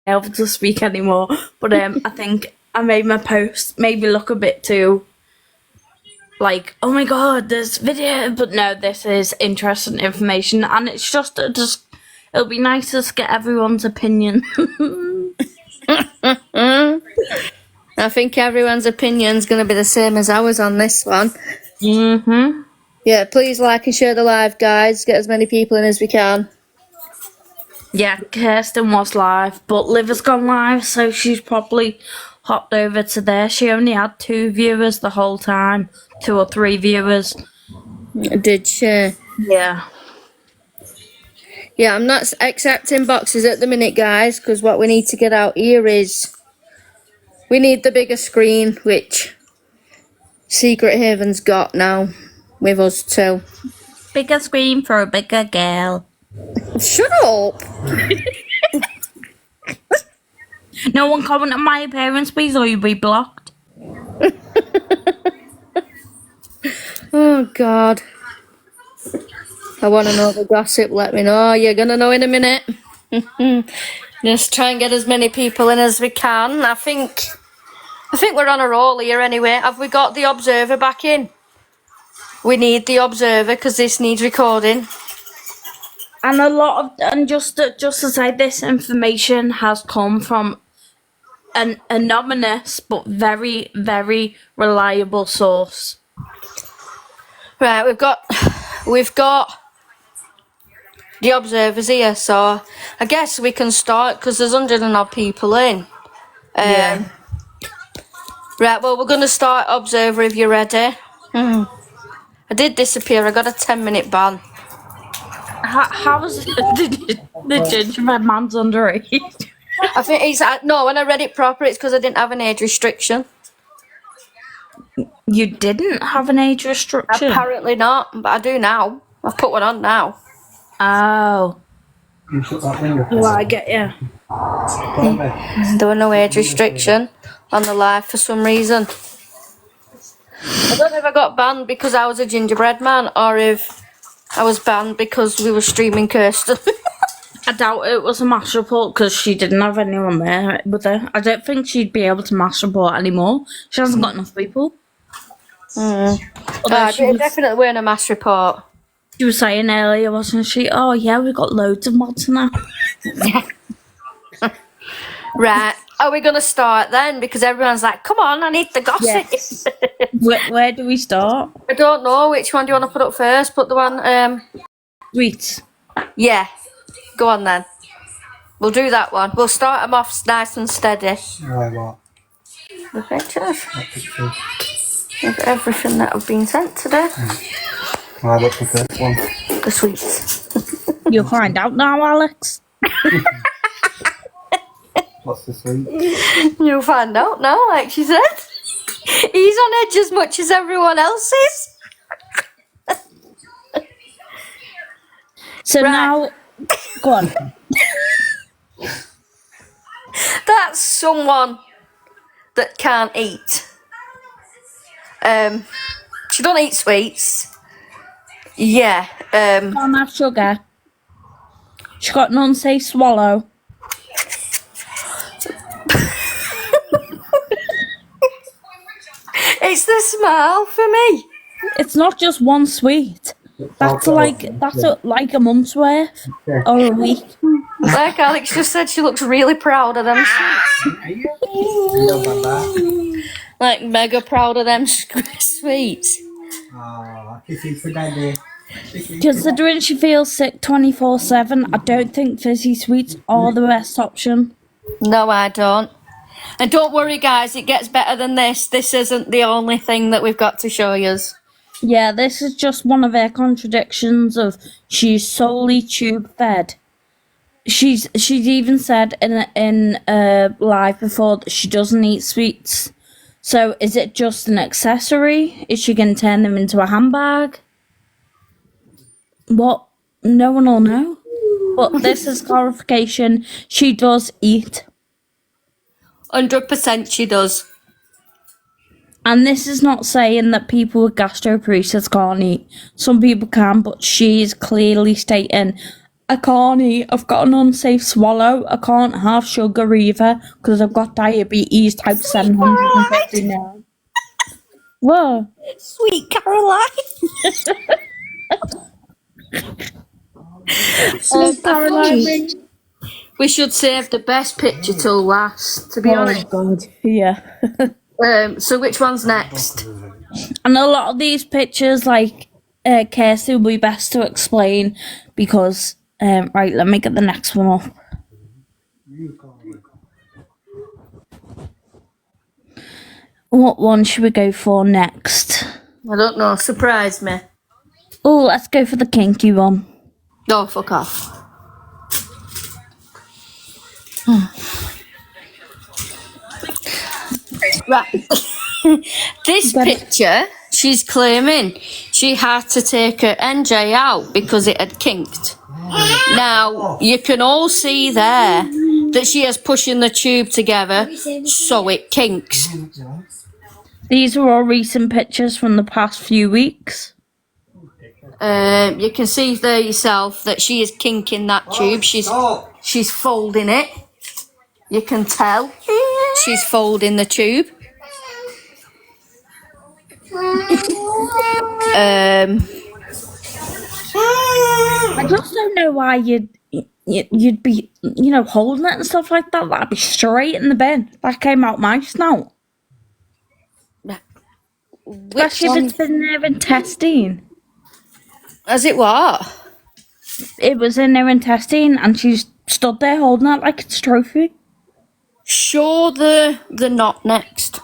able to speak anymore. But I think I made my post maybe look a bit too like, oh my god, this video. But no, this is interesting information, and it's just it'll be nice to get everyone's opinion. I think everyone's opinion's going to be the same as ours on this one. Mm-hmm. Yeah, please like and share the live, guys. Get as many people in as we can. Yeah, Kirsten was live, but Liv has gone live, so she's probably hopped over to there. She only had 2 viewers the whole time. 2 or 3 viewers. Did she? Yeah. Yeah, I'm not accepting boxes at the minute, guys, because what we need to get out here is we need the bigger screen, which Secret Haven's got now with us too. Bigger screen for a bigger girl. Shut up! No one comment on my appearance, please, or you'll be blocked. Oh, God. I want to know the gossip. Let me know. You're going to know in a minute. Just try and get as many people in as we can. I think we're on a roll here anyway. Have we got the Observer back in? We need the Observer because this needs recording. And just to say, this information has come from an anonymous but very, very reliable source. Right, we've got the Observers here, so I guess we can start because there's 100 and odd people in. Yeah. Right, well, we're going to start Observer if you're ready. I did disappear. I got a 10-minute ban. How was the gingerbread man's underage? I think he's... No, when I read it proper, it's because I didn't have an age restriction. You didn't have an age restriction? Apparently not, but I do now. I've put one on now. Oh. Well, I get you. There was no age restriction on the live for some reason. I don't know if I got banned because I was a gingerbread man or if I was banned because we were streaming Kirsten. I doubt it was a mass report because she didn't have anyone there with her. I don't think she'd be able to mass report anymore. She hasn't got enough people. It definitely weren't a mass report. She was saying earlier, wasn't she? Oh yeah, we've got loads of mods now. Right. Are we going to start then? Because everyone's like, come on, I need the gossip. Yes. Where do we start? I don't know. Which one do you want to put up first? Put the one... Sweets. Yeah. Go on then. We'll do that one. We'll start them off nice and steady. Right, what? The pictures What picture? of everything that have been sent today. Right, what's the first one? The sweets. You'll find out now, Alex. What's the sweet? You'll find out now, like she said. He's on edge as much as everyone else is. So Right. now, go on. That's someone that can't eat. She don't eat sweets. Yeah. Can't have sugar. She got an unsafe swallow. It's the smile for me. It's not just one sweet. That's like a month's worth or a week. Like Alex just said, she looks really proud of them sweets. Like mega proud of them sweets. Oh, kissing for daddy. Considering she feels sick 24/7, I don't think fizzy sweets are the best option. No, I don't. And don't worry, guys, it gets better than this. This isn't the only thing that we've got to show you. Yeah, this is just one of her contradictions of she's solely tube fed. She's even said in live before that she doesn't eat sweets. So is it just an accessory? Is she going to turn them into a handbag? What? No one will know. But this is clarification. She does eat. 100% she does. And this is not saying that people with gastroparesis can't eat. Some people can, but she's clearly stating I can't eat. I've got an unsafe swallow. I can't have sugar either because I've got diabetes type 759. Whoa. Sweet Caroline. Caroline. We should save the best picture till last, to be honest. God. Yeah. So which one's next? And a lot of these pictures, like, Kirsty will be best to explain because, right, let me get the next one up. What one should we go for next? I don't know, surprise me. Oh, let's go for the kinky one. Oh, fuck off. Right. This picture, she's claiming she had to take her NJ out because it had kinked. Now, you can all see there that she is pushing the tube together so it kinks. These are all recent pictures from the past few weeks. You can see there yourself that she is kinking that tube. She's folding it. You can tell she's folding the tube. I just don't know why you'd be, holding it and stuff like that. That'd be straight in the bin. That came out my snout. Especially if it's been in her intestine. As it what? It was in her intestine and she's stood there holding it like it's a trophy. Show the knot next.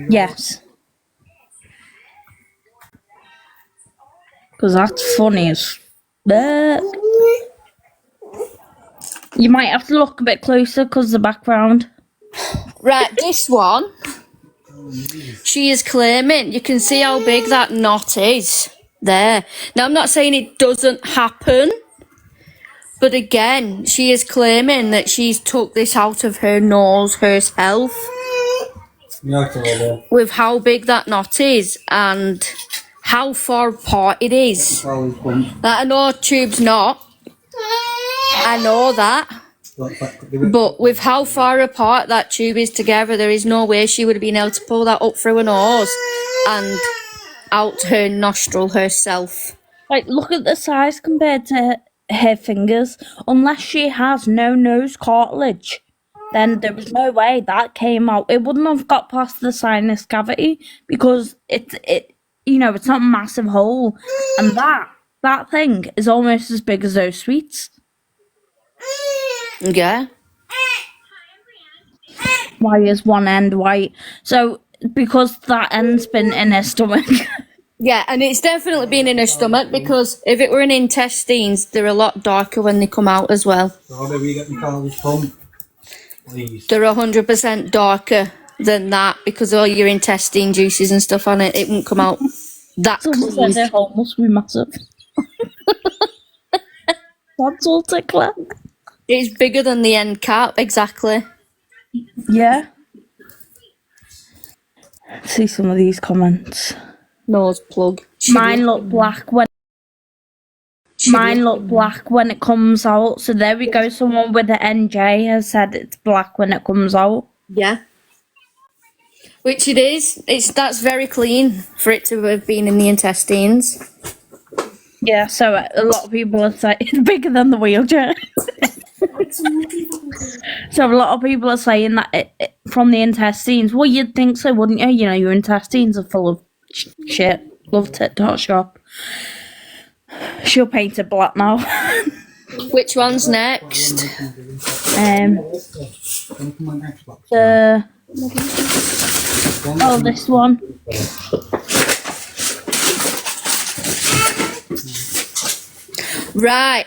Yes. Because that's funny as fuck. You might have to look a bit closer because of the background. Right, this one, she is claiming, you can see how big that knot is there. Now, I'm not saying it doesn't happen, but again, she is claiming that she's took this out of her nose herself. With how big that knot is and how far apart it is. That I know a tube's not. I know that. But with how far apart that tube is together, there is no way she would have been able to pull that up through her nose and out her nostril herself. Like, look at the size compared to her fingers. Unless she has no nose cartilage, then there was no way that came out. It wouldn't have got past the sinus cavity because it's not a massive hole. And that thing is almost as big as those sweets. Yeah. Why is one end white? So, because that end's been in her stomach. Yeah, and it's definitely been in her stomach because if it were in intestines, they're a lot darker when they come out as well. So do we get the college pump? Please. They're 100% darker than that because all your intestine juices and stuff on it, it won't come out that Someone clean. said her hole must be massive. That's all tickler. It's bigger than the end cap, exactly. Yeah. See some of these comments. Nose plug. Mine look black when it comes out. So there we go. Someone with the NJ has said it's black when it comes out. Yeah. Which it is. That's very clean for it to have been in the intestines. Yeah, so a lot of people are saying it's bigger than the wheelchair. So a lot of people are saying that it from the intestines. Well, you'd think so, wouldn't you? You know, your intestines are full of shit. Love TikTok shop. She'll paint it black now. Which one's next? This one. Right.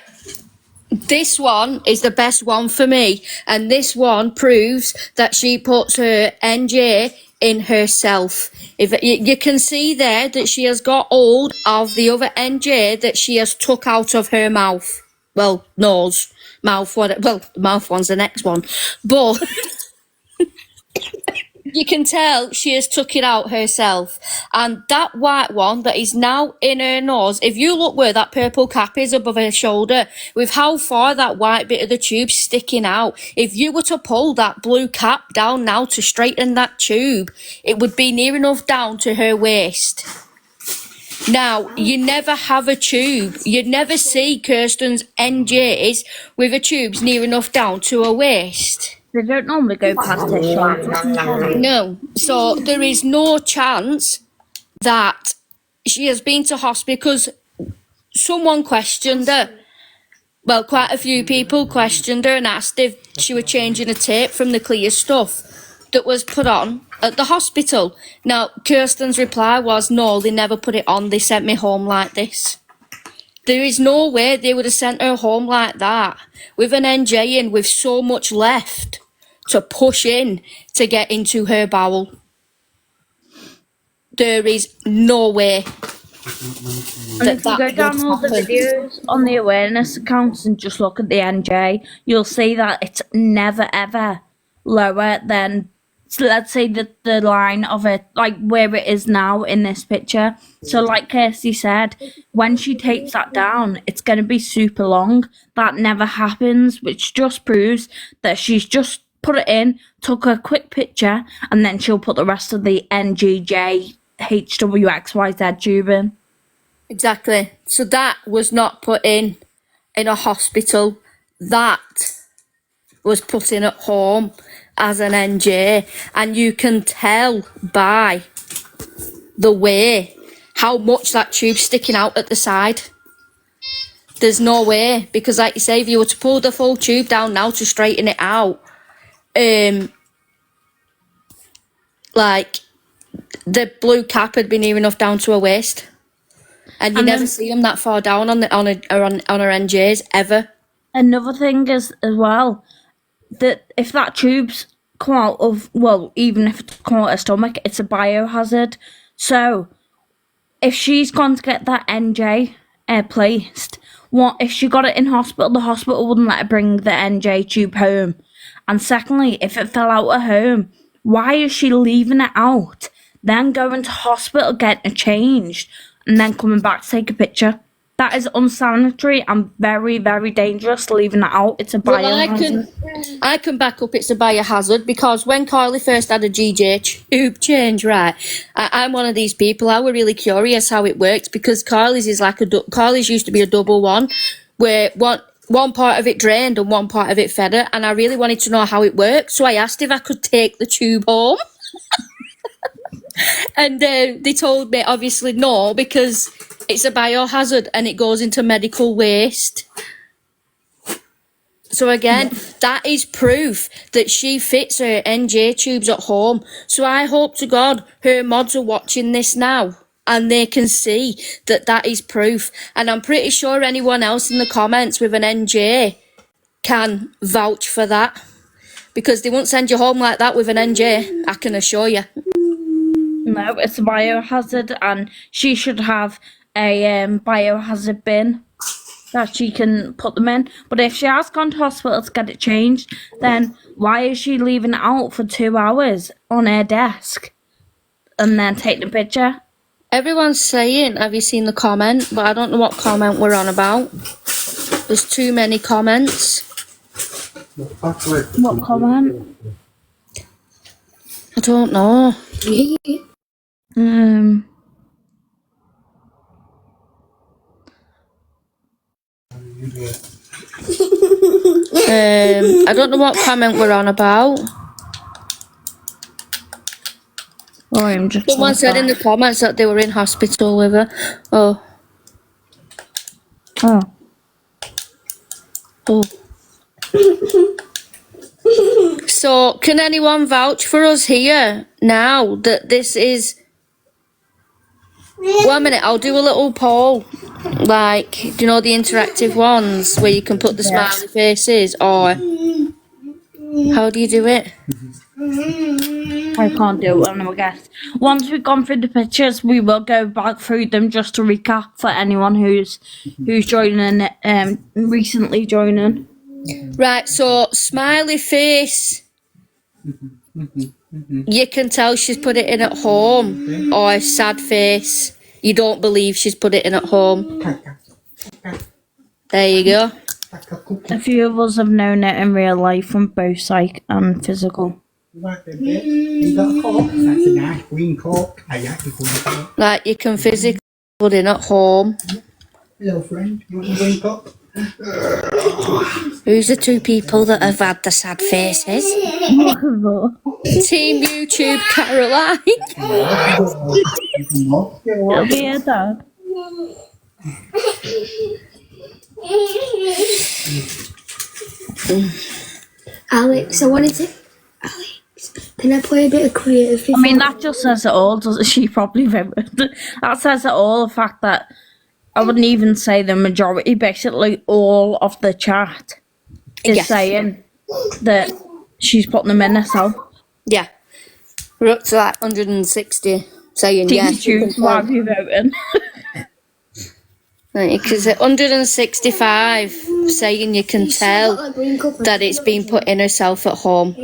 This one is the best one for me, and this one proves that she puts her NJ in herself. If you can see there that she has got hold of the other NJ that she has took out of her mouth. Well, nose, mouth. Well, the mouth one's the next one, but You can tell she has took it out herself. And that white one that is now in her nose, if you look where that purple cap is above her shoulder, with how far that white bit of the tube's sticking out, if you were to pull that blue cap down now to straighten that tube, it would be near enough down to her waist. Now, you never have a tube. You'd never see Kirsten's NJs with her tubes near enough down to her waist. They don't normally go past her shoulder. No. So there is no chance that she has been to hospital because someone questioned her. Well, quite a few people questioned her and asked if she were changing a tape from the clear stuff that was put on at the hospital. Now, Kirsten's reply was, no, they never put it on. They sent me home like this. There is no way they would have sent her home like that, with an NJ in with so much left to push in to get into her bowel. There is no way And if you go down all the videos on the awareness accounts and just look at the NJ, you'll see that it's never ever lower than, so let's say, the line of it, like where it is now in this picture. So like Kirsty said, when she takes that down, it's going to be super long. That never happens, which just proves that she's just put it in, took a quick picture, and then she'll put the rest of the NGJ HWXYZ tube in. Exactly. So that was not put in a hospital. That was put in at home as an NJ, and you can tell by the way how much that tube's sticking out at the side. There's no way, because like you say, if you were to pull the full tube down now to straighten it out, like the blue cap had been near enough down to her waist, and you never see them that far down on her NJs ever. Another thing is as well that if that tube's come out of, well, even if it's come out of her stomach, it's a biohazard. So if she's gone to get that NJ placed, what if she got it in hospital? The hospital wouldn't let her bring the NJ tube home. And secondly, if it fell out at home, why is she leaving it out, then going to hospital, getting it changed, and then coming back to take a picture? That is unsanitary and very, very dangerous, leaving it out. It's a biohazard. Well, I can back up it's a biohazard, because when Carly first had a GJ tube change, right, I'm one of these people, I was really curious how it works, because Carly's is like Carly's used to be a double one, where one part of it drained and one part of it fed her, and I really wanted to know how it worked, so I asked if I could take the tube home. And they told me obviously no, because it's a biohazard and it goes into medical waste. So again, that is proof that she fits her NJ tubes at home. So I hope to God her mods are watching this now and they can see that that is proof. And I'm pretty sure anyone else in the comments with an NJ can vouch for that, because they won't send you home like that with an NJ, I can assure you. No, it's a biohazard, and she should have a biohazard bin that she can put them in. But if she has gone to hospital to get it changed, then why is she leaving it out for 2 hours on her desk and then take the picture? Everyone's saying, have you seen the comment? But I don't know what comment we're on about. There's too many comments. What comment? I don't know. I don't know what comment we're on about. Oh, I'm just. Someone said in the comments that they were in hospital with her. Oh. So, can anyone vouch for us here now that this is... 1 minute, I'll do a little poll. Like, do you know the interactive ones where you can put the smiley faces, or... How do you do it? I can't do it, I guess. Once we've gone through the pictures, we will go back through them just to recap for anyone who's joining, recently joining. Right, so smiley face You can tell she's put it in at home, or a sad face. You don't believe she's put it in at home. There you go. A few of us have known it in real life from both psych and physical. You got a cork? That's a nice green cork. I actually put it cork. Like, you can physically put it at home. Hello, friend. You want a green cork? Who's the two people that have had the sad faces? Team YouTube Caroline. It'll be a dog. Alex, I wanted to. Alex, can I play a bit of creative? I mean, that just says it all, doesn't she? Probably voted. That says it all, the fact that I wouldn't even say the majority, basically all of the chat is saying that she's putting them in herself. Yeah. We're up to like 160 saying yes. Why have you voting? Because 165 saying you can tell that it's been put in herself at home.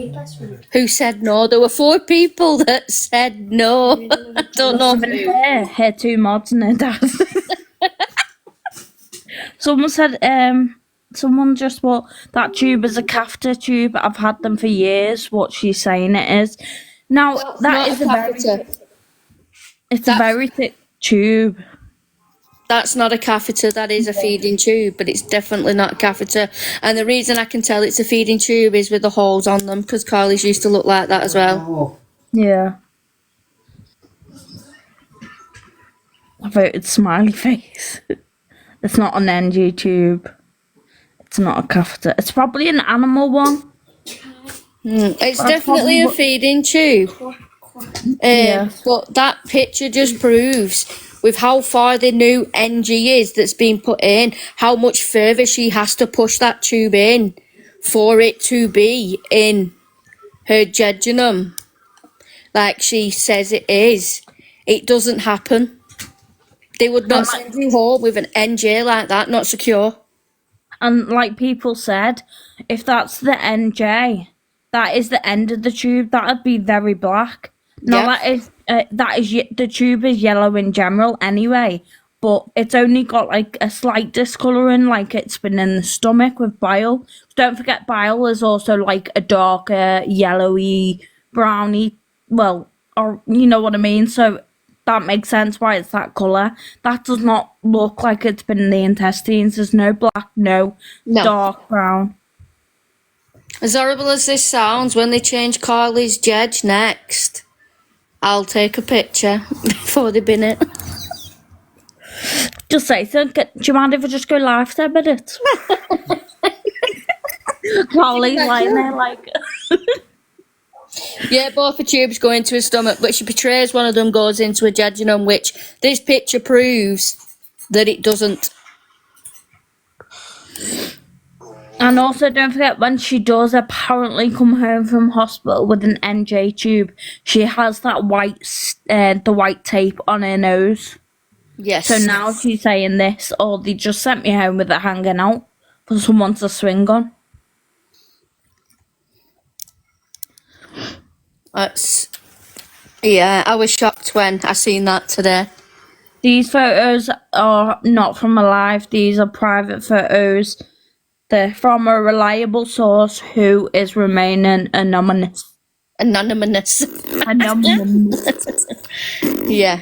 Who said no? There were 4 people that said no. I don't know. Her 2 mods and her dad. Someone said, someone just put, that tube is a catheter tube. I've had them for years. What she's saying it is. Now, that is a very thick tube. That's not a catheter, that is a feeding tube, but it's definitely not a catheter. And the reason I can tell it's a feeding tube is with the holes on them, because Carly's used to look like that as well. Yeah. I voted smiley face. It's not an NG tube. It's not a catheter. It's probably an animal one. It's definitely a feeding tube. But that picture just proves, with how far the new NG is that's been put in, how much further she has to push that tube in for it to be in her jejunum. Like she says it is. It doesn't happen. They would not send you home with an NG like that, not secure. And like people said, if that's the NJ, that is the end of the tube. That'd be very black. No, that is the tube is yellow in general anyway, but it's only got like a slight discolouring, like it's been in the stomach with bile. Don't forget, bile is also like a darker yellowy, browny. Well, or you know what I mean. So that makes sense why it's that colour. That does not look like it's been in the intestines. There's no black, no dark brown. As horrible as this sounds, when they change Carly's judge next, I'll take a picture before they bin it. Just say so. Do you mind if I just go live for 10 minutes? Carly's lying there like... Yeah, both the tubes go into her stomach, but she portrays one of them goes into her jejunum, which this picture proves that it doesn't. And also, don't forget, when she does apparently come home from hospital with an NJ tube, she has that the white tape on her nose. Yes. So now she's saying this, or they just sent me home with it hanging out for someone to swing on. Yeah, I was shocked when I seen that today. These photos are not from alive. These are private photos. They're from a reliable source who is remaining anonymous. Anonymous. Yeah.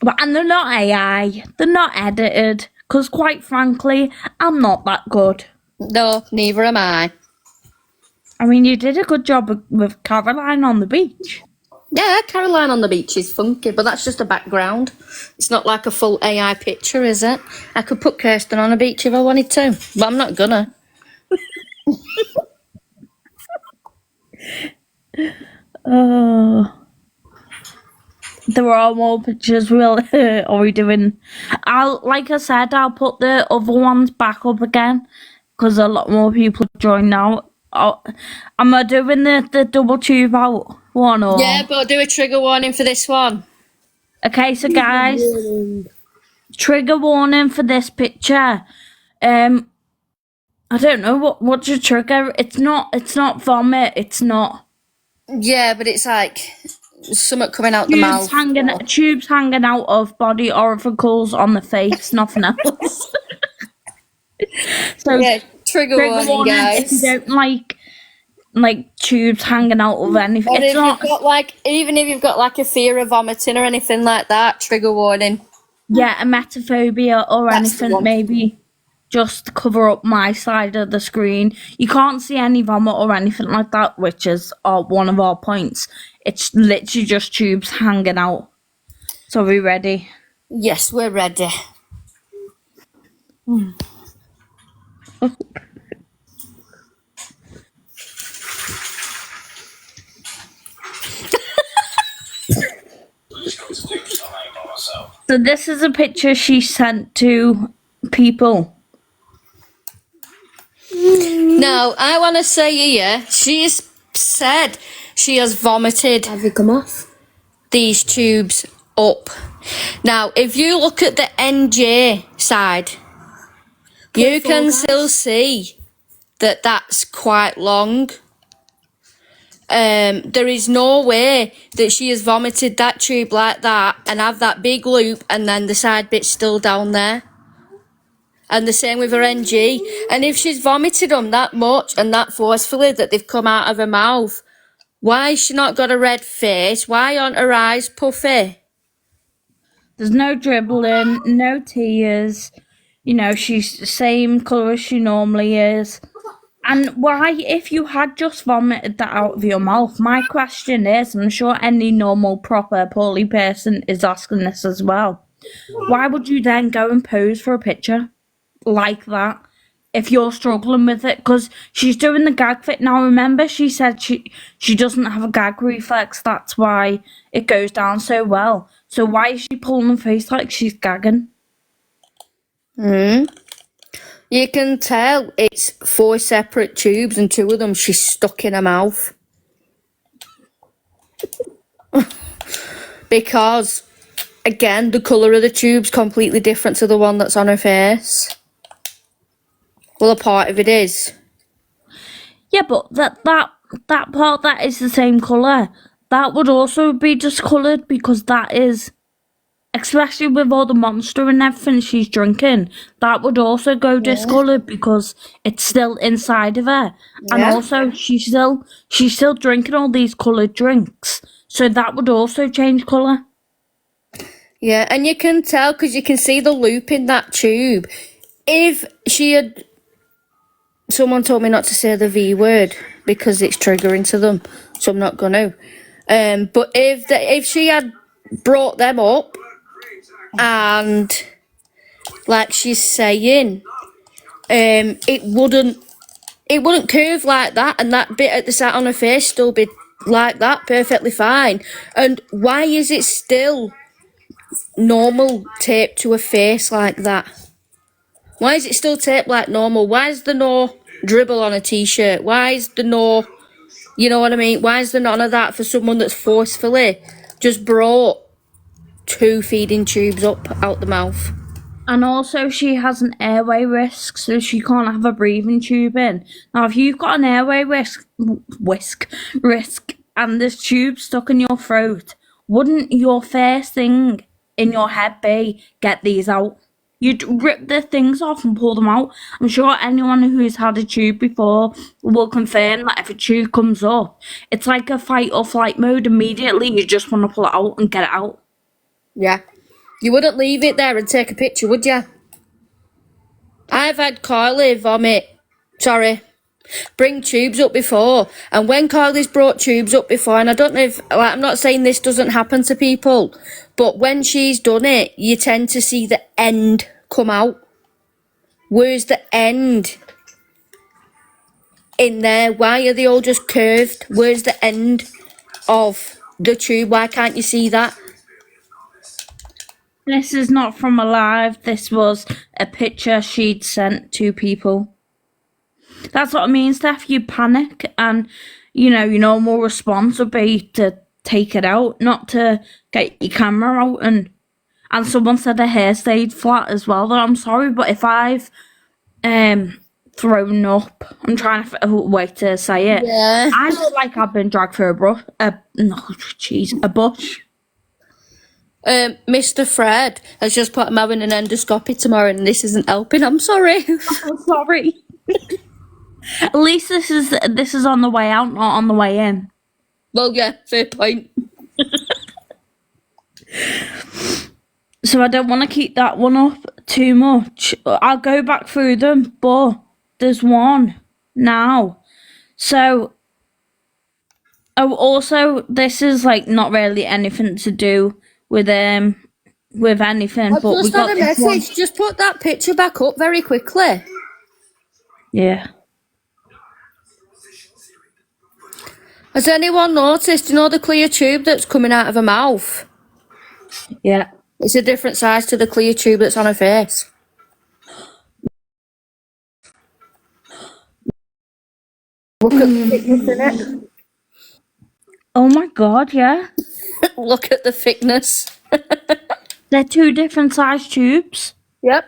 And they're not AI. They're not edited. Because quite frankly, I'm not that good. No, neither am I. I mean, you did a good job with Caroline on the beach. Yeah, Caroline on the beach is funky, but that's just a background. It's not like a full AI picture, is it? I could put Kirsten on a beach if I wanted to, but I'm not gonna. There are more pictures. Are we doing? Like I said, I'll put the other ones back up again because a lot more people join now. Am I doing the double tube out one or? Yeah, but I'll do a trigger warning for this one. Okay, so guys, trigger warning for this picture. I don't know what's your trigger. It's not vomit. It's not Yeah, but it's like something coming out the mouth. Tubes hanging out of body orificles on the face, nothing else. So Yeah, trigger warning, if you guys. don't like tubes hanging out of anything. Or It's if not. you've got like, even if you've got like a fear of vomiting or anything like that, trigger warning. Yeah, emetophobia or That's the anything, one. maybe just cover up my side of the screen. You can't see any vomit or anything like that, which is one of our points. It's literally just tubes hanging out. So are we ready? Yes, we're ready. So this is a picture she sent to people. Now, I want to say here, she's said she has vomited Have you come off? these tubes up. Now, if you look at the NJ side, you can still see that that's quite long. There is no way that she has vomited that tube like that and have that big loop and then the side bit's still down there. And the same with her NG. And if she's vomited them that much and that forcefully that they've come out of her mouth, why has she not got a red face? Why aren't her eyes puffy? There's no dribbling, no tears. You know, she's the same colour as she normally is. And why, if you had just vomited that out of your mouth, my question is, I'm sure any normal, proper, poorly person is asking this as well. Why would you then go and pose for a picture like that if you're struggling with it? Because she's doing the gag fit. Now, remember, she said she doesn't have a gag reflex. That's why it goes down so well. So why is she pulling her face like she's gagging? You can tell it's 4 separate tubes and 2 of them she's stuck in her mouth. Because, again, the colour of the tube's completely different to the one that's on her face. Well, a part of it is. Yeah, but that part that is the same colour, that would also be discoloured because that is, especially with all the Monster and everything she's drinking, that would also go discoloured because it's still inside of her. And Yeah. also she's still drinking all these coloured drinks. So that would also change colour. Yeah, and you can tell because you can see the loop in that tube. If she had... Someone told me not to say the V word because it's triggering to them, so I'm not going to. But if she had brought them up and, like she's saying, it wouldn't curve like that, and that bit at the side on her face still be like that, perfectly fine. And why is it still normal taped to a face like that? Why is it still taped like normal? Why is there no dribble on a t-shirt? Why is there no, you know what I mean? Why is there none of that for someone that's forcefully just brought 2 feeding tubes up out the mouth? And also she has an airway risk, so she can't have a breathing tube in. Now, if you've got an airway risk, and this tube stuck in your throat, wouldn't your first thing in your head be, get these out? You'd rip the things off and pull them out. I'm sure anyone who's had a tube before will confirm that if a tube comes up, it's like a fight or flight mode. Immediately, you just want to pull it out and get it out. Yeah. You wouldn't leave it there and take a picture, would you? I've had Carly bring tubes up before. And when Carly's brought tubes up before, and I don't know if, like, I'm not saying this doesn't happen to people, but when she's done it, you tend to see the end come out. Where's the end in there? Why are they all just curved? Where's the end of the tube? Why can't you see that? This is not from a live. This was a picture she'd sent to people. That's what I mean, Steph. You panic, and you know your normal response would be to take it out, not to get your camera out. And someone said her hair stayed flat as well. Though I'm sorry, but if I've thrown up. I'm trying to a way to say it. Yeah. I look like I've been dragged through a bush. Mr. Fred has just put him having an endoscopy tomorrow, and this isn't helping. I'm sorry. I'm sorry. At least this is on the way out, not on the way in. Well, yeah, fair point. So I don't want to keep that one up too much. I'll go back through them, but there's one now. So, also, this is like not really anything to do with anything. I've But we just got had a this one. message. Just put that picture back up very quickly. Yeah. Has anyone noticed, you know, the clear tube that's coming out of her mouth? Yeah. It's a different size to the clear tube that's on her face. Look at the thickness in it. Oh my god, yeah. Look at the thickness. They're two different size tubes. Yep.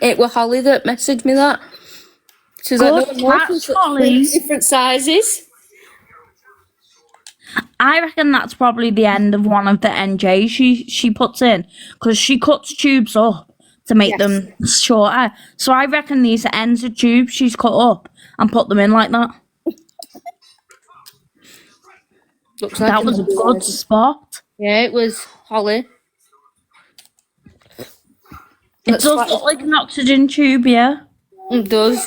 It was Holly that messaged me that. She's like, Good no, catch, Holly. different sizes. I reckon that's probably the end of one of the NJs she puts in, because she cuts tubes up to make them shorter. So I reckon these are ends of tubes she's cut up and put them in like that. Looks like That was a good spot. Yeah, it was Holly. It does look like an oxygen tube, yeah. It does.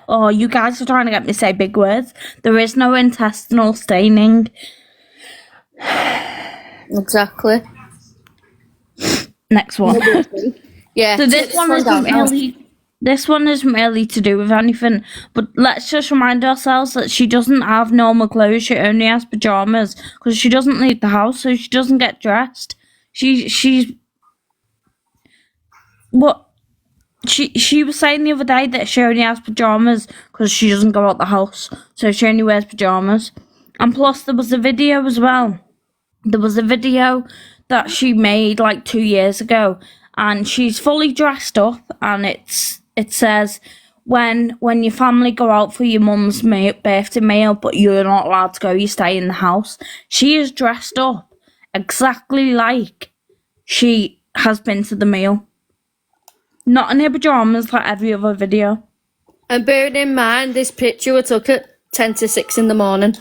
Oh, you guys are trying to get me to say big words. There is no intestinal staining. Exactly. Next one. Yeah. So this one isn't really to do with anything, but let's just remind ourselves that she doesn't have normal clothes. She only has pajamas because she doesn't leave the house, so she doesn't get dressed. She was saying the other day that she only has pajamas because she doesn't go out the house, so she only wears pajamas. And plus, there was a video as well. There was a video that she made like 2 years ago, and she's fully dressed up, and it says, when your family go out for your mum's birthday meal, but you're not allowed to go, you stay in the house. She is dressed up exactly like she has been to the meal. Not in her pajamas like every other video. And bearing in mind, this picture we took at 10 to 6 in the morning.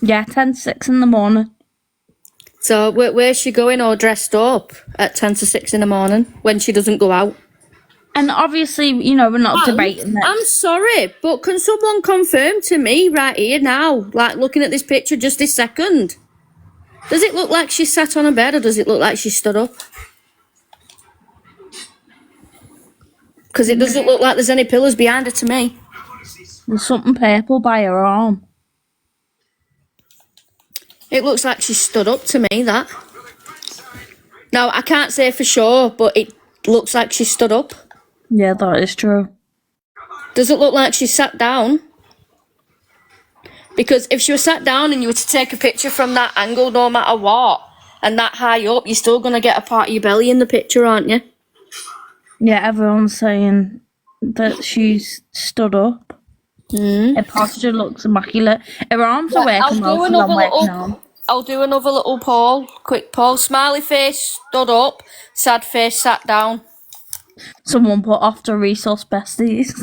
Yeah, 10 to 6 in the morning. So where's she going all dressed up at 10 to 6 in the morning when she doesn't go out? And obviously, we're not debating that. I'm sorry, but can someone confirm to me right here now, like looking at this picture just this second? Does it look like she sat on a bed, or does it look like she stood up? Because it doesn't look like there's any pillars behind her to me. There's something purple by her arm. It looks like she stood up to me, that. Now, I can't say for sure, but it looks like she stood up. Yeah, that is true. Does it look like she sat down? Because if she was sat down and you were to take a picture from that angle, no matter what, and that high up, you're still going to get a part of your belly in the picture, aren't you? Yeah, everyone's saying that she's stood up. Her posture looks immaculate. Her arms are working well, so I'm working on. I'll do another little poll, quick poll. Smiley face, stood up. Sad face, sat down. Someone put off to resource besties.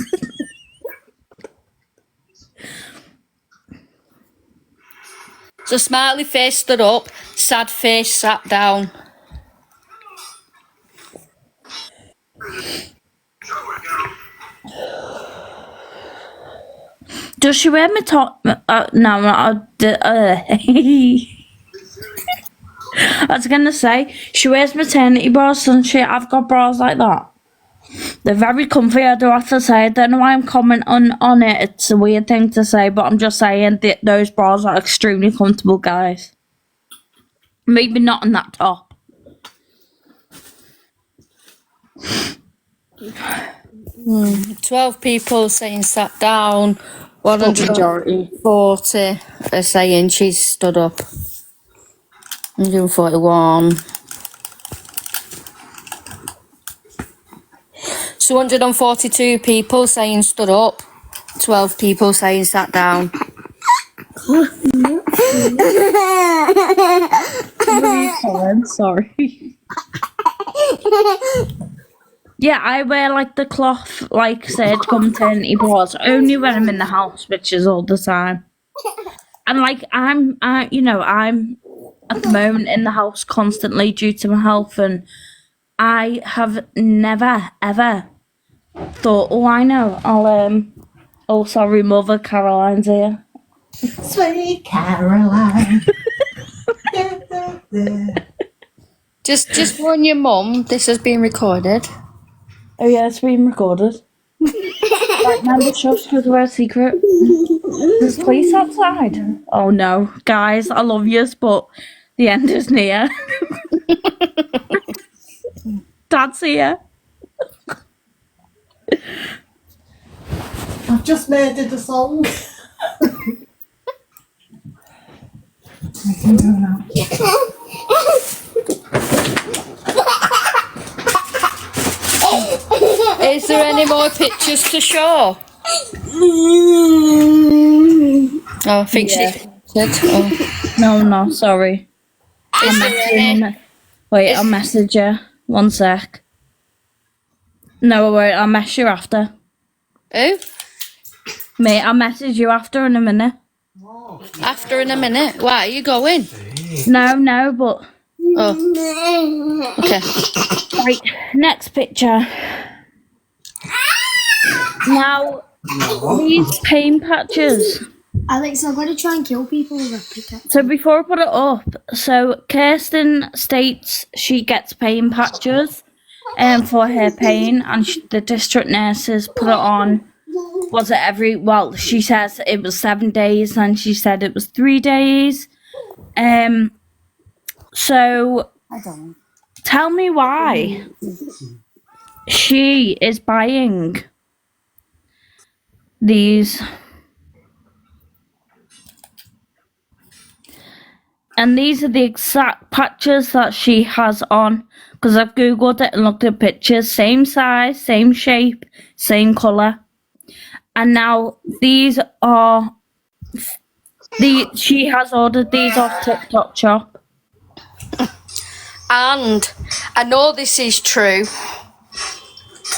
So smiley face, stood up. Sad face, sat down. Does she wear my top? No, I was gonna say, she wears maternity bras, doesn't she? I've got bras like that. They're very comfy, I do have to say. I don't know why I'm commenting on it. It's a weird thing to say, but I'm just saying that those bras are extremely comfortable, guys. Maybe not on that top. Hmm. 12 people saying sat down. 140 are saying she's stood up. 141. 242 people saying stood up. 12 people saying sat down. Sorry. Yeah, I wear like the cloth, like surgical maternity bras only when I'm in the house, which is all the time. And like I'm at the moment in the house constantly due to my health, and I have never ever thought, oh, I know, oh, sorry, Mother Caroline's here. Sweet Caroline. Just warn your mum, this has been recorded. Oh yeah, it's being recorded. Right, remember, shush, because we're a secret. There's police outside. Oh no, guys, I love yous, but the end is near. Dad's here. I've just made it a song. I can go now. Is there any more pictures to show? Oh, I think she's oh. No, sorry. Is there any? Wait, I'll message you. 1 sec. No, wait, I'll mess you after. Who? Mate, I'll message you after in a minute. After in a minute. Why are you going? No, but... Oh. Okay. Right, next picture. Now, these pain patches. Alex, I'm going to try and kill people with a pickaxe. So before I put it up, so Kirsten states she gets pain patches for her pain, and the district nurses put it on. Was it she says it was 7 days, and she said it was 3 days. So I don't know. tell me why she is buying these. And these are the exact patches that she has on, because I've googled it and looked at pictures. Same size, same shape, same colour. And now these are she has ordered these off TikTok shop. And I know this is true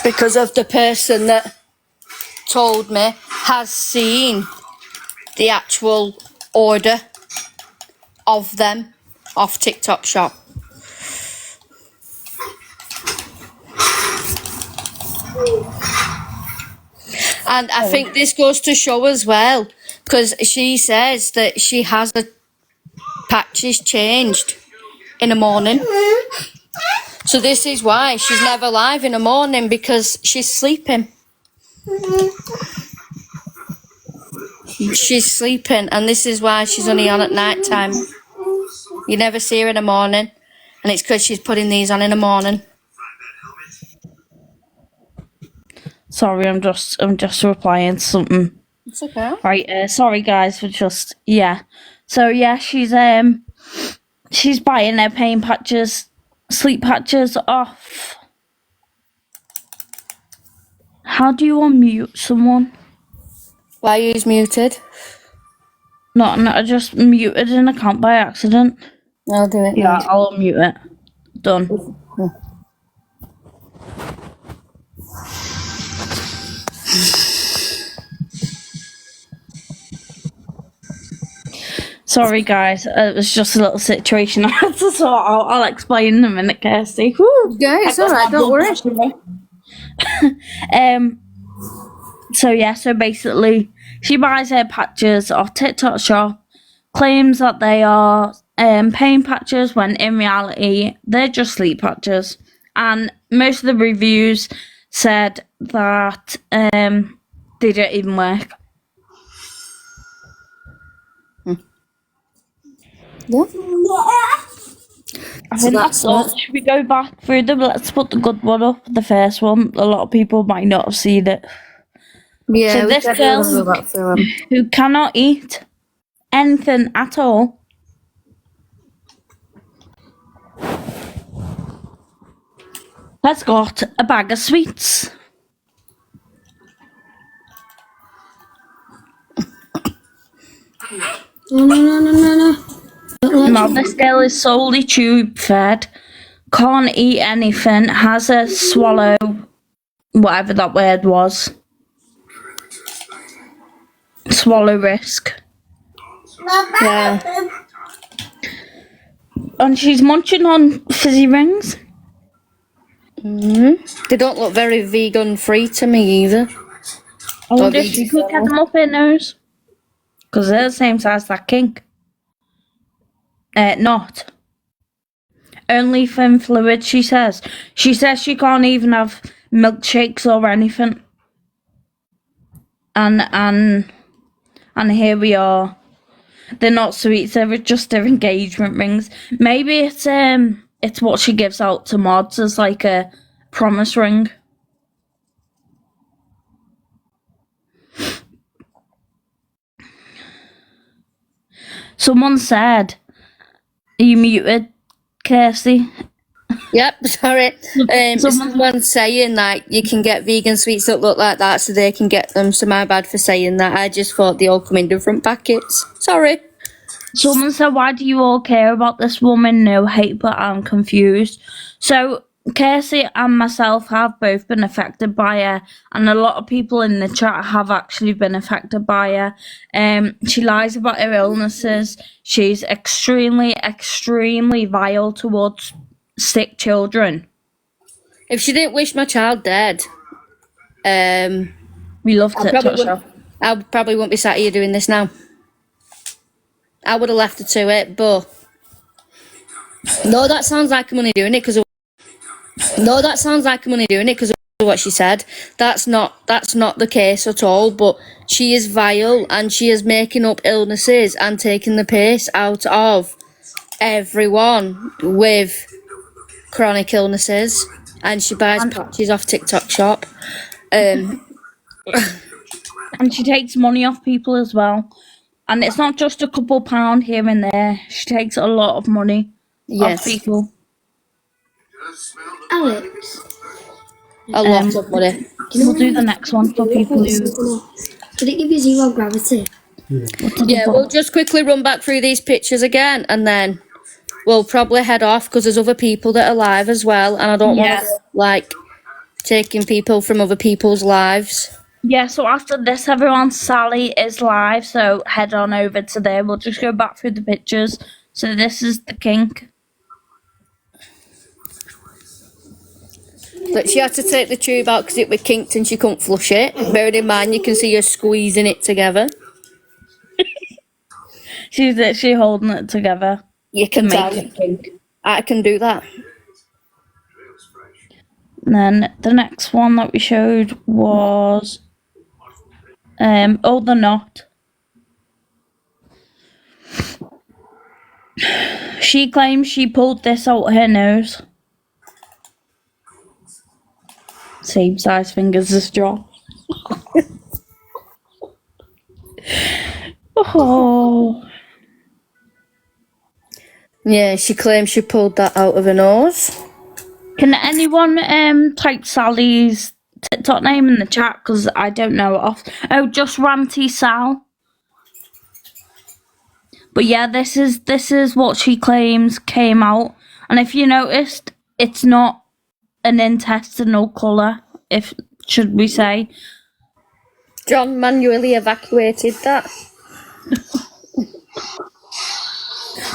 because of the person that told me has seen the actual order of them off TikTok shop. And I think this goes to show as well, because she says that she has the patches changed in the morning. So this is why she's never live in the morning, because she's sleeping. She's sleeping, and this is why she's only on at night time. You never see her in the morning, and it's because she's putting these on in the morning. Sorry, I'm just replying to something. It's okay. Right, sorry guys for just So yeah, she's buying her pain patches, sleep patches off. How do you unmute someone? Why are you muted? No, I just muted an account by accident. I'll do it. Yeah, now. I'll unmute it. Done. Sorry guys, it was just a little situation I had to sort out. I'll explain in a minute, Kirsty. Woo! Yeah, it's alright, don't worry. So basically she buys her patches off TikTok shop, claims that they are pain patches when in reality they're just sleep patches. And most of the reviews said that they don't even work. Yeah. I think that's all. Should we go back through them? Let's put the good one up, the first one. A lot of people might not have seen it. Yeah, So this girl who cannot eat anything at all has got a bag of sweets. Now this girl is solely tube fed, can't eat anything, has a swallow, whatever that word was. Swallow risk. Yeah. And she's munching on fizzy rings. They don't look very vegan free to me either. I wonder if vegan she could get style. them up her nose. Because they're the same size as that kink. Not. Only thin fluid, she says. She says she can't even have milkshakes or anything. And here we are. They're not sweets, they're just their engagement rings. Maybe it's what she gives out to mods as like a promise ring. Someone said, are you muted, Kirsty? Yep, sorry. Someone's saying that you can get vegan sweets that look like that so they can get them, so my bad for saying that. I just thought they all come in different packets. Sorry. Someone said, why do you all care about this woman? No hate, but I'm confused. So, Kirsty and myself have both been affected by her, and a lot of people in the chat have actually been affected by her. She lies about her illnesses. She's extremely, extremely vile towards sick children. If she didn't wish my child dead, We love I probably wouldn't be sat here doing this now. I would have left her to it, but no, that sounds like I'm only doing it because of what she said. That's not the case at all. But she is vile and she is making up illnesses and taking the piss out of everyone with chronic illnesses, and she buys patches off TikTok shop. And she takes money off people as well. And it's not just a couple £1 here and there. She takes a lot of money off people. Alex, A lot of money. We'll do the next one for people who... did it give you zero gravity? Yeah, we'll just quickly run back through these pictures again, and then we'll probably head off because there's other people that are live as well, and I don't want to like taking people from other people's lives. Yeah, so after this, everyone, Sally is live, so head on over to there. We'll just go back through the pictures. So this is the kink. But she had to take the tube out because it was kinked and she couldn't flush it. Bearing in mind, you can see her squeezing it together. She's literally holding it together. You can Make tell. it kink. I can do that. And then the next one that we showed was... oh, the knot. She claims she pulled this out her nose. Same size fingers as John. Oh. Yeah, she claims she pulled that out of her nose. Can anyone type Sally's TikTok name in the chat? Because I don't know it off. Oh, just Ranty Sal. But yeah, this is what she claims came out. And if you noticed, it's not an intestinal colour, should we say. John manually evacuated that.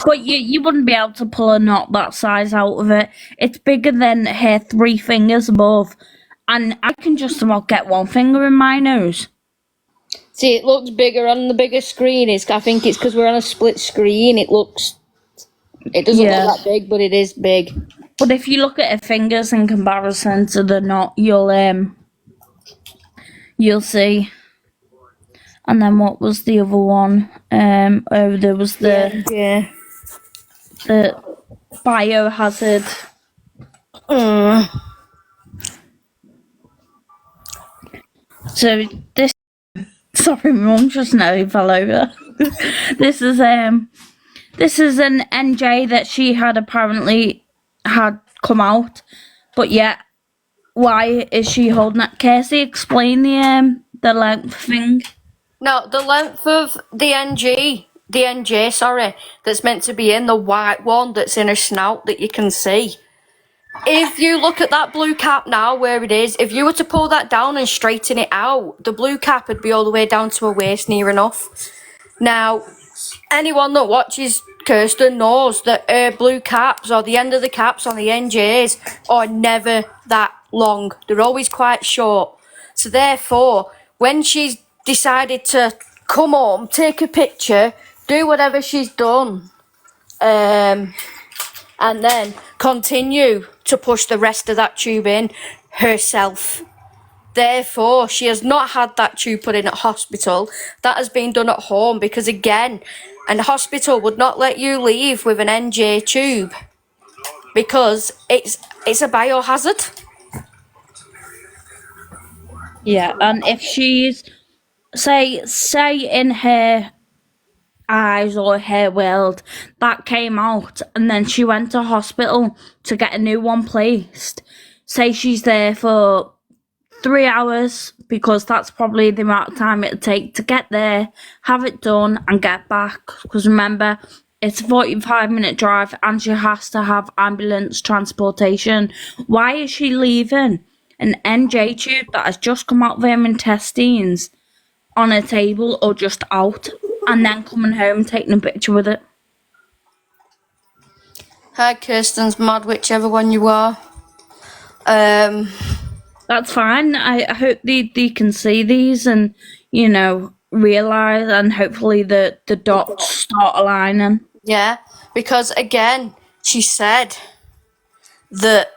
But you wouldn't be able to pull a knot that size out of it. It's bigger than her 3 fingers above. And I can just about get 1 finger in my nose. See, it looks bigger on the bigger screen. I think it's because we're on a split screen. It doesn't look that big, but it is big. But if you look at her fingers in comparison to the knot, you'll see. And then what was the other one? There was the biohazard. So this, sorry, my mum just nearly fell over. This is an NJ that she had apparently had come out, but yeah, why is she holding that? Kirsty, explain the length thing. No, the length of the NG the NJ, sorry, that's meant to be in, the white one that's in her snout that you can see. If you look at that blue cap now, where it is, if you were to pull that down and straighten it out, the blue cap would be all the way down to her waist near enough. Now, anyone that watches Kirsten knows that her blue caps or the end of the caps on the NJs are never that long. They're always quite short. So therefore, when she's decided to come home, take a picture, do whatever she's done, and then continue to push the rest of that tube in herself. Therefore, she has not had that tube put in at hospital. That has been done at home because, again, a hospital would not let you leave with an NJ tube because it's a biohazard. Yeah, and if she's say in her eyes or her world that came out and then she went to hospital to get a new one placed, say she's there for 3 hours, because that's probably the amount of time it'll take to get there, have it done and get back, because remember it's a 45-minute drive and she has to have ambulance transportation. Why is she leaving an NJ tube that has just come out of her intestines on a table or just out, and then coming home taking a picture with it? Hi, Kirsten's mod, whichever one you are. That's fine. I hope they can see these and, you know, realise, and hopefully the dots start aligning. Yeah, because again, she said that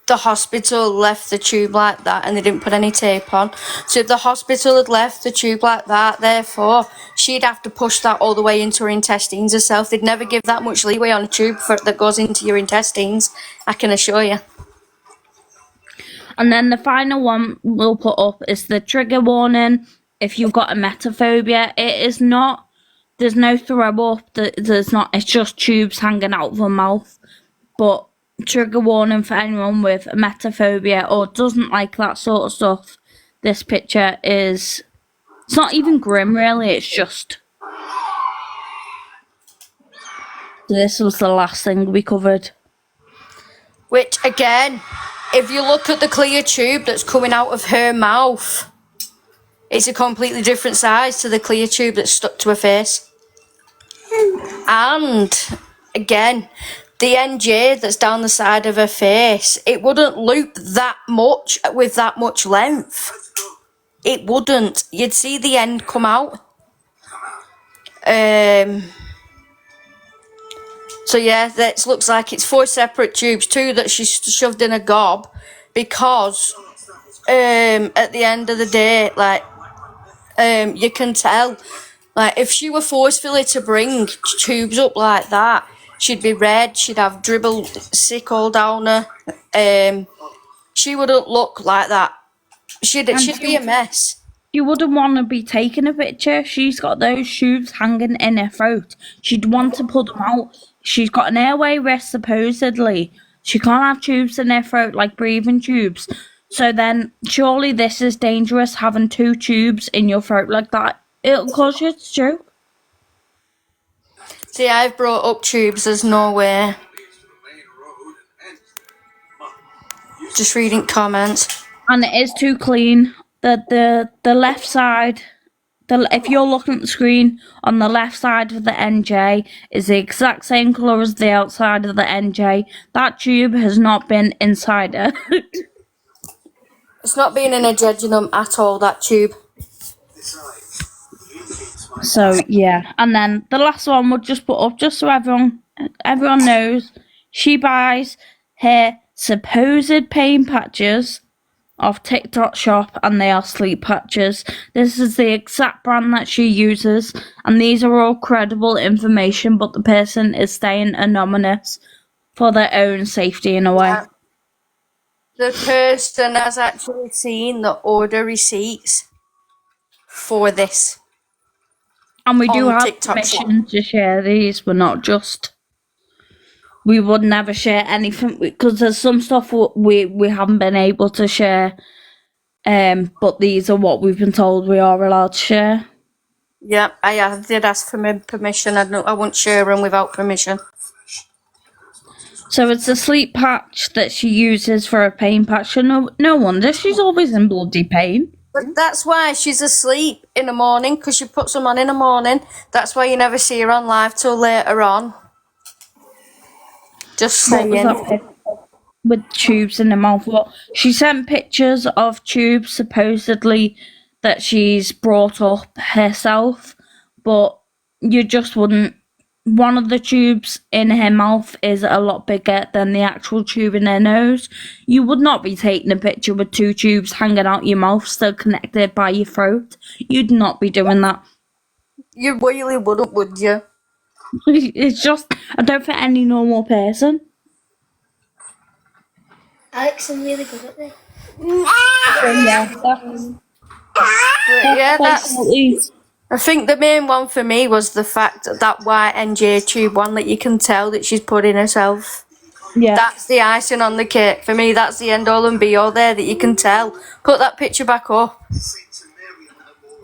the hospital left the tube like that and they didn't put any tape on. So if the hospital had left the tube like that, therefore, she'd have to push that all the way into her intestines herself. They'd never give that much leeway on a tube that goes into your intestines, I can assure you. And then the final one we'll put up is the trigger warning. If you've got emetophobia, it is not, there's no throw up, there's not, it's just tubes hanging out of the mouth. But trigger warning for anyone with emetophobia or doesn't like that sort of stuff. This picture is, it's not even grim really, it's just. This was the last thing we covered. Which, again, if you look at the clear tube that's coming out of her mouth, it's a completely different size to the clear tube that's stuck to her face. And, again, the NJ that's down the side of her face, it wouldn't loop that much with that much length. It wouldn't. You'd see the end come out. So yeah, that looks like it's 4 separate tubes, 2 that she's shoved in a gob, because at the end of the day, like, you can tell, like, if she were forcefully to bring tubes up like that, she'd be red, she'd have dribble sick all down her. She wouldn't look like that. She'd be a mess. You wouldn't want to be taking a picture. She's got those tubes hanging in her throat. She'd want to pull them out. She's got an airway rest, supposedly. She can't have tubes in her throat, like breathing tubes. So then, surely this is dangerous, having 2 tubes in your throat like that. It'll cause you to choke. See, I've brought up tubes, there's no way. Just reading comments. And it is too clean. The left side, if you're looking at the screen, on the left side of the NJ is the exact same colour as the outside of the NJ. That tube has not been inside it. It's not been in a jejunum at all, that tube. So yeah, and then the last one we'll just put up just so everyone knows. She buys her supposed pain patches off TikTok shop, and they are sleep patches. This is the exact brand that she uses, and these are all credible information, but the person is staying anonymous for their own safety in a way. The person has actually seen the order receipts for this. And we do on have TikTok permission to share these. We're not just, we would never share anything because there's some stuff we haven't been able to share. But these are what we've been told we are allowed to share. Yeah, I did ask for my permission. I won't share them without permission. So it's a sleep patch that she uses for a pain patch. So no wonder she's always in bloody pain. But that's why she's asleep in the morning, because she puts them on in the morning. That's why you never see her on live till later on. Just What was saying. that picture with tubes in her mouth? What she sent pictures of tubes supposedly that she's brought up herself, but you just wouldn't. One of the tubes in her mouth is a lot bigger than the actual tube in her nose. You would not be taking a picture with two tubes hanging out your mouth, still connected by your throat. You'd not be doing that. You really wouldn't, would you? It's just, I don't think any normal person. Alex, I'm really good at this. Yeah, that's. Definitely. I think the main one for me was the fact that white NJ tube one that you can tell that she's put in herself. Yeah. That's the icing on the cake. For me, that's the end all and be all there that you can tell. Put that picture back up.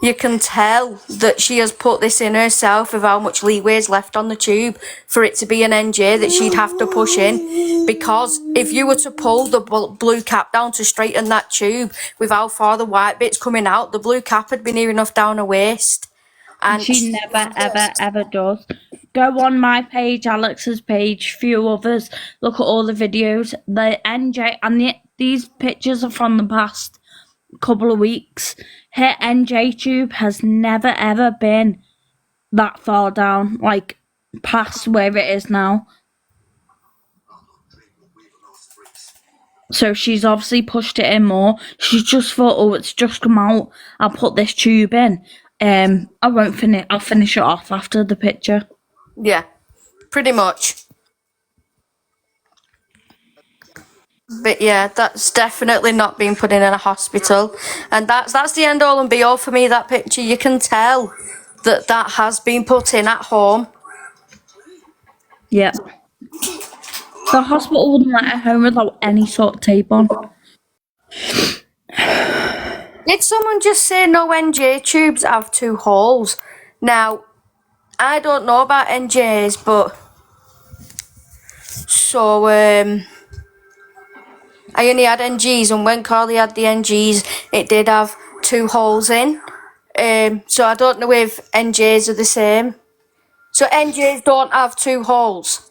You can tell that she has put this in herself of how much leeway is left on the tube for it to be an NJ that she'd have to push in. Because if you were to pull the blue cap down to straighten that tube with how far the white bit's coming out, the blue cap had been near enough down her waist. And She never, ever does. Go on my page, Alex's page, few others. Look at all the videos. The NJ, and these pictures are from the past couple of weeks. Her NJ tube has never, ever been that far down, like past where it is now. So she's obviously pushed it in more. She's just thought, oh, it's just come out. I'll put this tube in. I won't finish. I'll finish it off after the picture. yeah, pretty much. But yeah, that's definitely not being put in a hospital, and that's the end all and be all for me. That picture, you can tell that has been put in at home. Yeah. The hospital wouldn't let her home without any sort of tape on. Did someone just say no NJ tubes have two holes? Now, I don't know about NJs, but so I only had NGs, and when Carly had the NGs, it did have two holes in. So I don't know if NJs are the same. So NJs don't have two holes.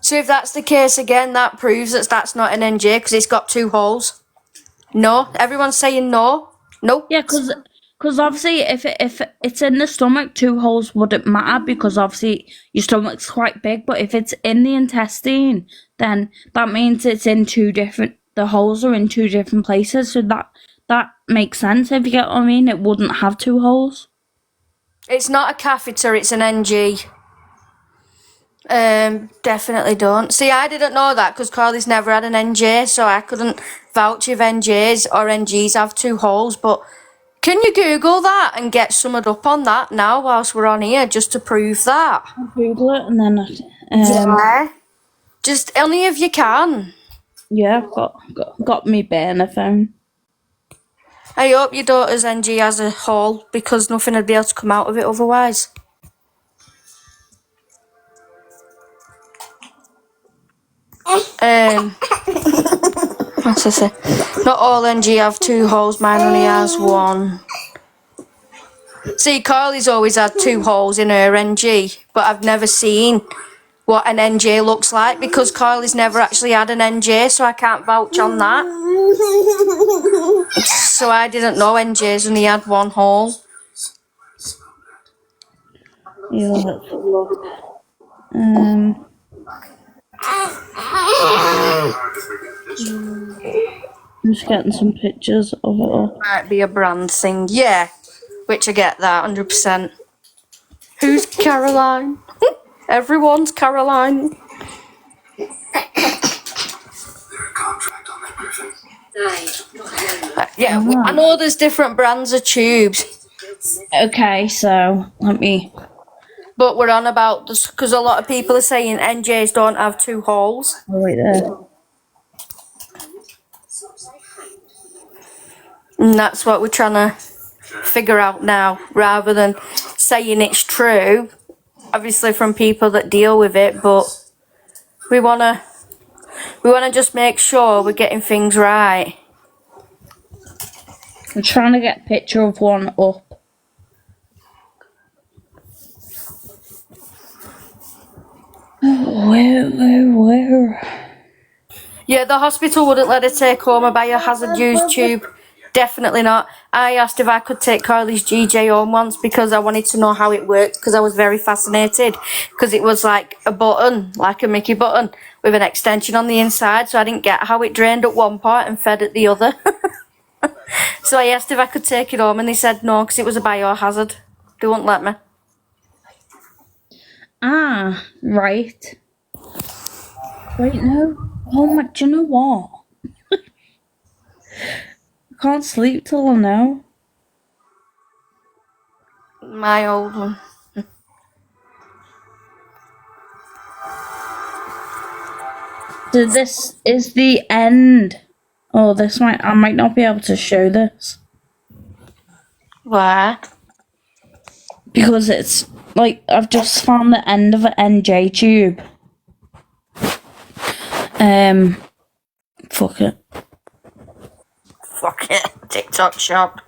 So if that's the case again, that proves that that's not an NJ because it's got two holes. No, everyone's saying no. Nope. Yeah, because obviously if it's in the stomach, two holes wouldn't matter because obviously your stomach's quite big. But if it's in the intestine, then that means it's in the holes are in two different places. So that makes sense if you get what I mean. It wouldn't have two holes. It's not a catheter, it's an NG. Definitely don't. See, I didn't know that because Carly's never had an NJ, so I couldn't vouch if NJs or NGs have two holes. But can you Google that and get summed up on that now whilst we're on here, just to prove that? I'll Google it and then Yeah. Just only if you can. yeah, got me burner phone. I hope your daughter's NG has a hole because nothing would be able to come out of it otherwise. What's I say? Not all NG have two holes, mine only has one. See, Carly's always had two holes in her NG, but I've never seen what an NJ looks like because Carly's never actually had an NJ, so I can't vouch on that. So I didn't know NJs only had one hole. Yeah, let's look. I'm just getting some pictures of it all. Might be a brand thing, yeah. Which I get that, 100%. Who's Caroline? Everyone's Caroline. Yeah, I know there's different brands of tubes. Okay, so let me. But we're on about this because a lot of people are saying NJs don't have two holes. Oh, wait there. And that's what we're trying to figure out now, rather than saying it's true, obviously from people that deal with it, but we want to just make sure we're getting things right. I'm trying to get a picture of one up. Where? Yeah, the hospital wouldn't let her take home a biohazard use tube. Definitely not. I asked if I could take Carly's GJ home once because I wanted to know how it worked, because I was very fascinated, because it was like a button, like a Mickey button with an extension on the inside, so I didn't get how it drained at one part and fed at the other. So I asked if I could take it home and they said no, because it was a biohazard. They wouldn't let me. Ah, right. Wait, no. Oh my, do you know what? I can't sleep till I know. My old one. So this is the end. Oh, I might not be able to show this. Why? Because it's, like, I've just found the end of an NJ tube. Fuck it. Fuck it. TikTok shop.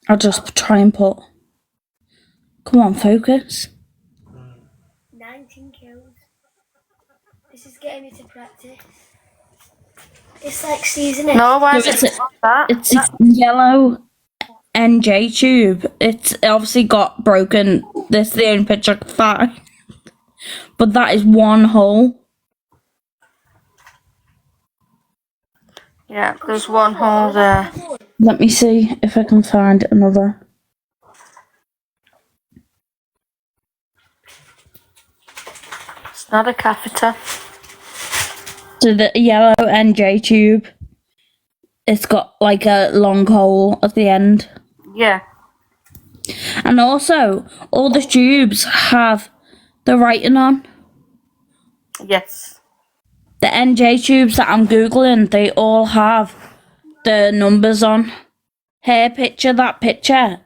I'll just try and put... Come on, focus. 19 kills. This is getting me to practice. It's like seasoning. No, why is It's it that? It's a yellow NJ tube. It's obviously got broken. This is the only picture I could find. But that is one hole. Yeah, there's one hole there. Let me see if I can find another. It's not a catheter. So the yellow NJ tube, it's got like a long hole at the end. Yeah. And also, all the tubes have the writing on. Yes. The NJ tubes that I'm Googling, they all have the numbers on. Here, picture that picture.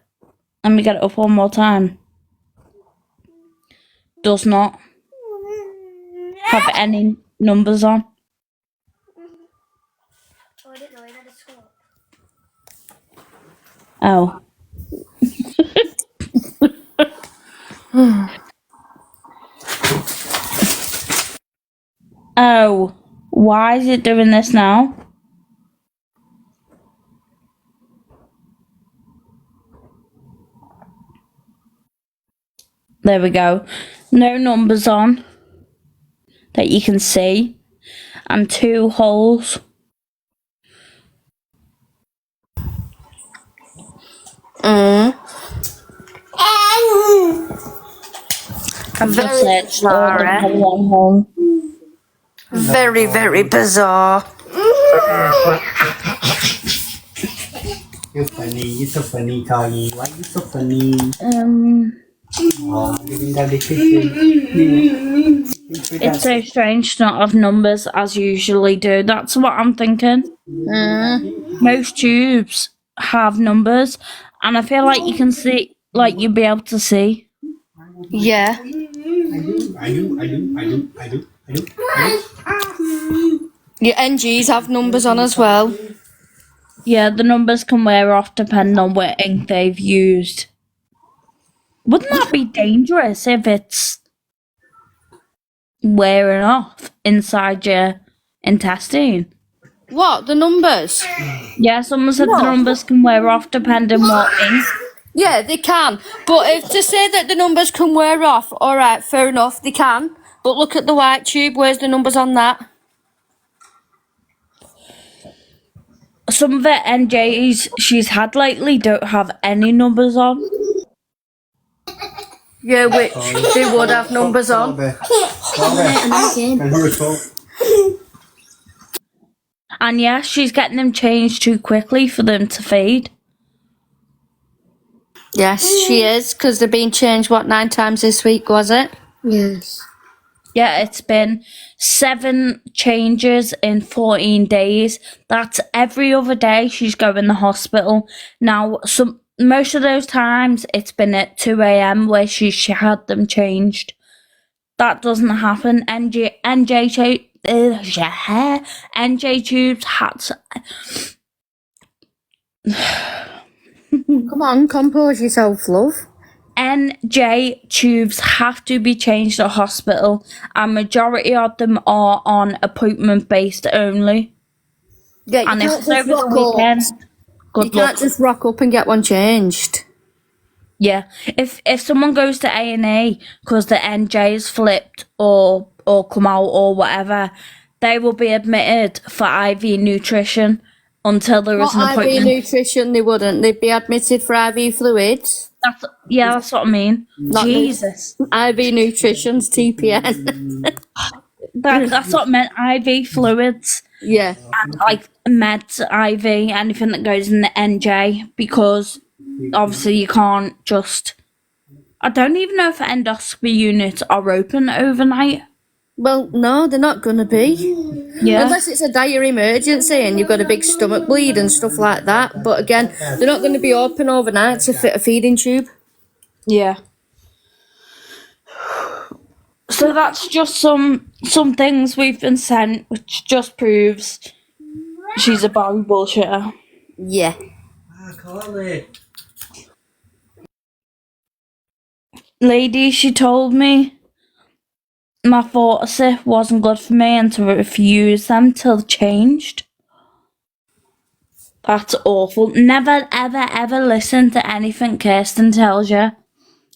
Let me get it up one more time. Does not have any numbers on. Oh, I didn't know I had a scope. Oh. Oh. Why is it doing this now? There we go. No numbers on that you can see. And 2 holes. Very bizarre, All eh? have one hole. Very, very bizarre. You're so funny, Carly. Why you so funny? Oh, giving daddy kisses. It's so strange to not have numbers as you usually do. That's what I'm thinking. Most tubes have numbers, and I feel like you can see, like you'll be able to see. Yeah. I do. Your NGs have numbers on as well. Yeah, the numbers can wear off depending on what ink they've used. Wouldn't that be dangerous if it's wearing off inside your intestine? What? The numbers? Yeah, someone said the numbers can wear off depending what ink. Yeah, they can. But if to say that the numbers can wear off, alright, fair enough, they can. But look at the white tube, where's the numbers on that? Some of the NJs she's had lately don't have any numbers on. Yeah, which they would have numbers on. And yeah, she's getting them changed too quickly for them to fade. Yes, she is, because they're being changed, 9 times this week, was it? Yes. Yeah, it's been 7 changes in 14 days. That's every other day she's going to the hospital. Now, most of those times it's been at 2 a.m. where she had them changed. That doesn't happen. NJ tubes had to, Come on, compose yourself, love. NJ tubes have to be changed at hospital, and majority of them are on appointment based only. Yeah, you And if can't it's just over the rock up. weekend, You good can't luck. just rock up and get one changed. Yeah, if someone goes to A&E because the NJ's flipped or come out or whatever, they will be admitted for IV nutrition until there is an Not IV appointment. nutrition, they wouldn't. They'd be admitted for IV fluids. That's what I mean. Not Jesus, IV nutrition's TPN. that's what I meant. IV fluids. Yeah. And like meds, IV, anything that goes in the NJ, because obviously you can't just. I don't even know if endoscopy units are open overnight. Well, no, they're not going to be. Yeah. Unless it's a dire emergency and you've got a big stomach bleed and stuff like that. But again, they're not going to be open overnight to fit a feeding tube. Yeah. So that's just some things we've been sent, which just proves she's a Barry bullshitter. Yeah. Lady, she told me my Fortisip wasn't good for me and to refuse them till changed. That's awful. Never, ever, ever listen to anything Kirsten tells you.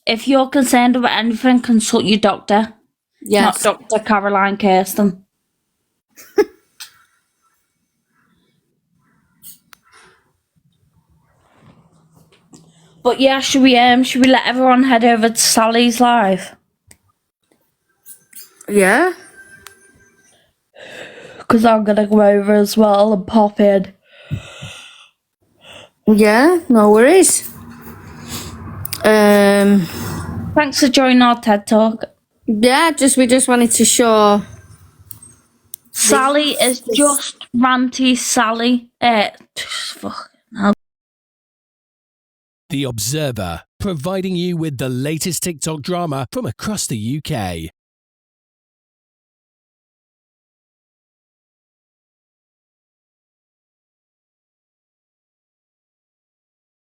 If you're concerned about anything, consult your doctor. Yes. Not Dr. Caroline Kirsten. But yeah, should we let everyone head over to Sally's live? Yeah. Because I'm gonna go over as well and pop in. Yeah, no worries. Thanks for joining our TED Talk. Yeah, we just wanted to show Sally is just ranty Sally. Fuck. The Observer, providing you with the latest TikTok drama from across the UK.